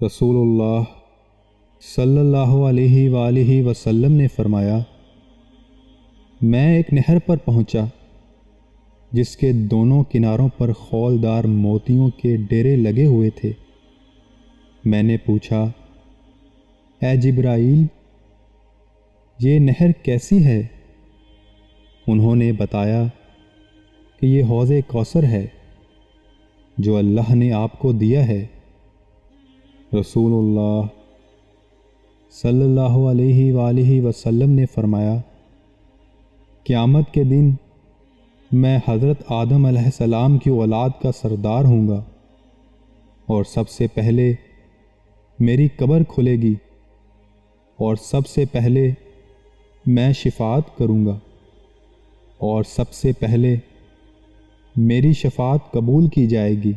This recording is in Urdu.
رسول اللہ صلی اللہ علیہ وآلہ وسلم نے فرمایا، میں ایک نہر پر پہنچا جس کے دونوں کناروں پر خولدار موتیوں کے ڈیرے لگے ہوئے تھے۔ میں نے پوچھا، اے جبرائیل، یہ نہر کیسی ہے؟ انہوں نے بتایا کہ یہ حوض کوثر ہے جو اللہ نے آپ کو دیا ہے۔ رسول اللہ صلی اللہ علیہ وآلہ وسلم نے فرمایا، قیامت کے دن میں حضرت آدم علیہ السلام کی اولاد کا سردار ہوں گا، اور سب سے پہلے میری قبر کھلے گی اور سب سے پہلے میں شفاعت کروں گا اور سب سے پہلے میری شفاعت قبول کی جائے گی۔